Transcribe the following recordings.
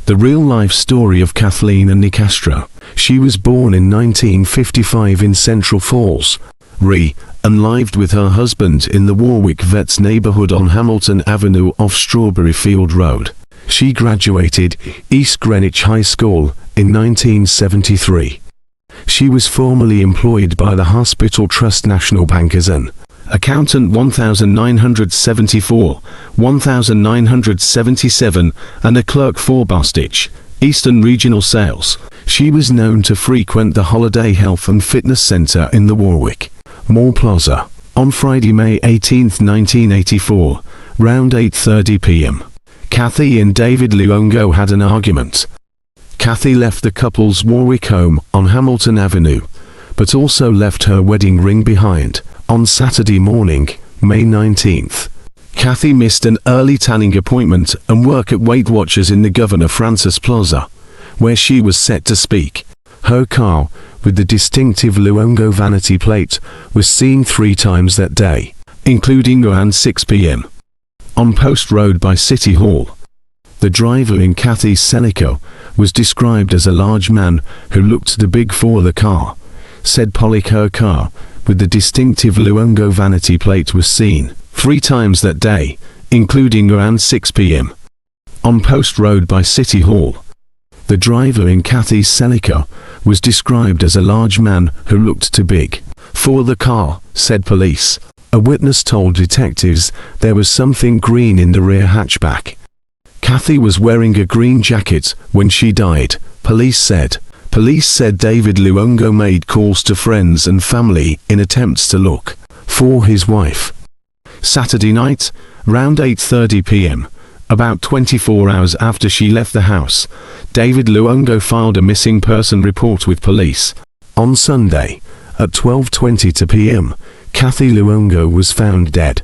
The real-life story of Kathleen Nicastro. She was born in 1955 in Central Falls, RI, and lived with her husband in the Warwick Vets neighborhood on Hamilton Avenue off Strawberry Field Road. She graduated East Greenwich High School in 1973. She was formerly employed by the Hospital Trust National Bank as an accountant 1974, 1977, and a clerk for Bostitch, Eastern Regional Sales. She was known to frequent the Holiday Health and Fitness Center in the Warwick Mall Plaza. On Friday, May 18, 1984, round 8:30 p.m., Kathy and David Luongo had an argument. Kathy left the couple's Warwick home on Hamilton Avenue, but also left her wedding ring behind. On Saturday morning, May 19th, Kathy missed an early tanning appointment and work at Weight Watchers in the Governor Francis Plaza, where she was set to speak. Her car, with the distinctive Luongo vanity plate, was seen 3 times that day, including around 6 p.m. on Post Road by City Hall. The driver in Kathy's Celica was described as a large man who looked too big for the car, said Pollock. Her car, with the distinctive Luongo vanity plate, was seen 3 times that day, including around 6 p.m. on Post Road by City Hall. The driver in Kathy's Celica was described as a large man who looked too big for the car, said police. A witness told detectives there was something green in the rear hatchback. Kathy was wearing a green jacket when she died, police said. Police said David Luongo made calls to friends and family in attempts to look for his wife. Saturday night, around 8:30 p.m., about 24 hours after she left the house, David Luongo filed a missing person report with police. On Sunday, at 12:22 p.m., Kathy Luongo was found dead.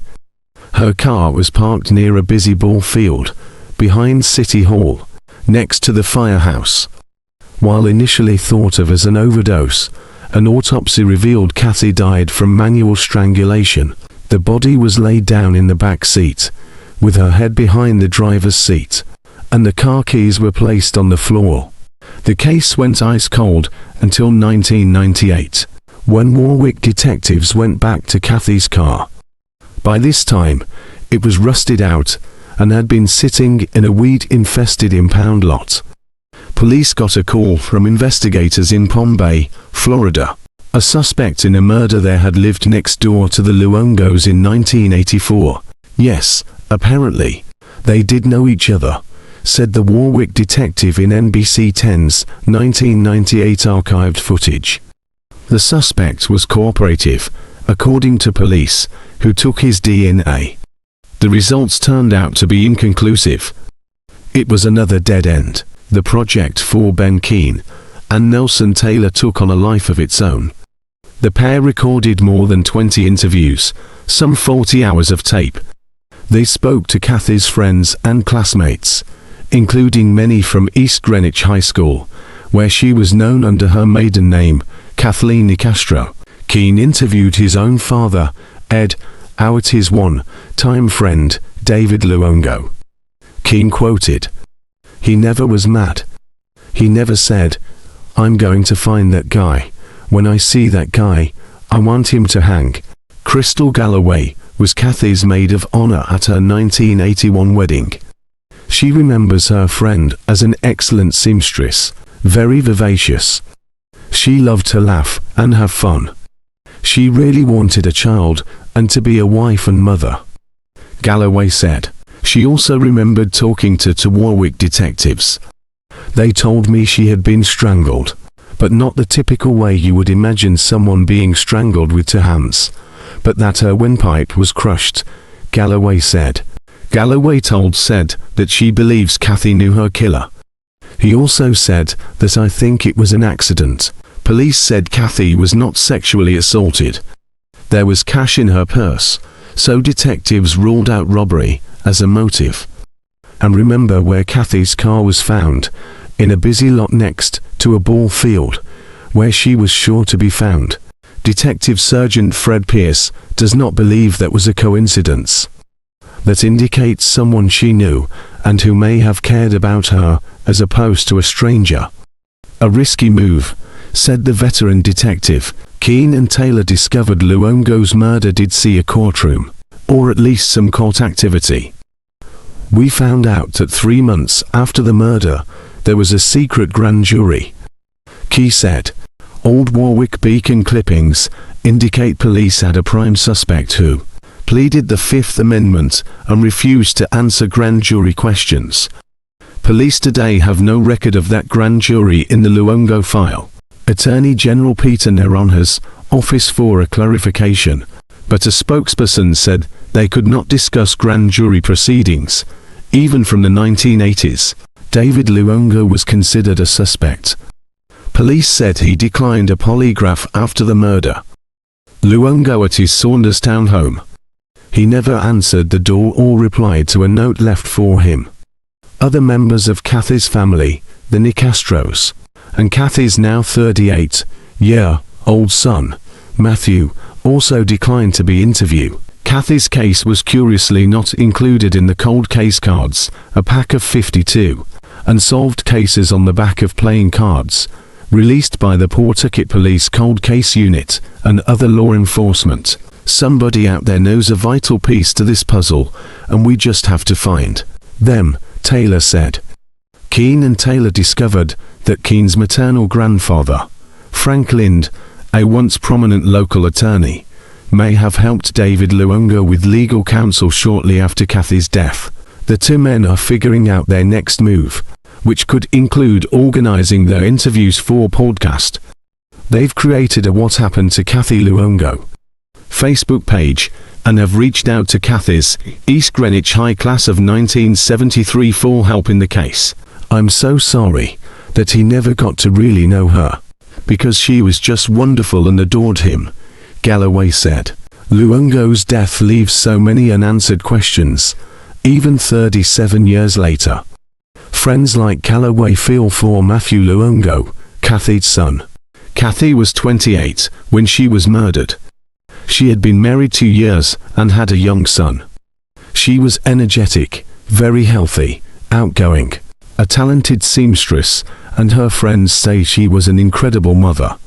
Her car was parked near a busy ball field, behind City Hall, next to the firehouse. While initially thought of as an overdose, an autopsy revealed Kathy died from manual strangulation. The body was laid down in the back seat, with her head behind the driver's seat, and the car keys were placed on the floor. The case went ice cold until 1998, when Warwick detectives went back to Kathy's car. By this time, it was rusted out and had been sitting in a weed-infested impound lot. Police got a call from investigators in Palm Bay, Florida. A suspect in a murder there had lived next door to the Luongos in 1984. Yes, apparently, they did know each other, said the Warwick detective in NBC 10's 1998 archived footage. The suspect was cooperative, according to police, who took his DNA. The results turned out to be inconclusive. It was another dead end. The project for Ben Keane and Nelson Taylor took on a life of its own. The pair recorded more than 20 interviews, some 40 hours of tape. They spoke to Kathy's friends and classmates, including many from East Greenwich High School, where she was known under her maiden name, Kathleen Nicastro. Keane interviewed his own father, Ed Howard, his one-time friend, David Luongo. Keane quoted, "He never was mad. He never said, 'I'm going to find that guy. When I see that guy, I want him to hang.'" Crystal Galloway was Kathy's maid of honor at her 1981 wedding. She remembers her friend as an excellent seamstress, very vivacious. She loved to laugh and have fun. She really wanted a child and to be a wife and mother, Galloway said. She also remembered talking to Warwick detectives. "They told me she had been strangled, but not the typical way you would imagine someone being strangled with 2 hands, but that her windpipe was crushed," Galloway said. Galloway said that she believes Kathy knew her killer. He also said that "I think it was an accident." Police said Kathy was not sexually assaulted. There was cash in her purse, so detectives ruled out robbery as a motive. And remember where Kathy's car was found, in a busy lot next to a ball field, where she was sure to be found. Detective Sergeant Fred Pierce does not believe that was a coincidence. that indicates someone she knew and who may have cared about her, as opposed to a stranger. A risky move, said the veteran detective. Keane and Taylor discovered Luongo's murder did see a courtroom, or at least some court activity. We found out that 3 months after the murder, there was a secret grand jury. Key said. Old Warwick Beacon clippings indicate police had a prime suspect who pleaded the Fifth Amendment and refused to answer grand jury questions. Police today have no record of that grand jury in the Luongo file. Attorney General Peter Neronha's office for a clarification, but a spokesperson said they could not discuss grand jury proceedings. Even from the 1980s, David Luongo was considered a suspect. Police said he declined a polygraph after the murder. Luongo at his Saunderstown home. He never answered the door or replied to a note left for him. Other members of Kathy's family, the Nicastros, and Kathy's now 38-year-old son, Matthew, also declined to be interviewed. Kathy's case was curiously not included in the cold case cards, a pack of 52 unsolved cases on the back of playing cards, released by the Pawtucket Police Cold Case Unit and other law enforcement. Somebody out there knows a vital piece to this puzzle, and we just have to find them, Taylor said. Keane and Taylor discovered that Keane's maternal grandfather, Frank Lind, a once prominent local attorney, may have helped David Luongo with legal counsel shortly after Kathy's death. The two men are figuring out their next move, which could include organizing their interviews for podcast. They've created a What Happened to Kathy Luongo Facebook page, and have reached out to Kathy's East Greenwich High Class of 1973 for help in the case. I'm so sorry that he never got to really know her, because she was just wonderful and adored him, Galloway said. Luongo's death leaves so many unanswered questions, even 37 years later. Friends like Galloway feel for Matthew Luongo, Kathy's son. Kathy was 28 when she was murdered. She had been married 2 years and had a young son. She was energetic, very healthy, outgoing, a talented seamstress, and her friends say she was an incredible mother.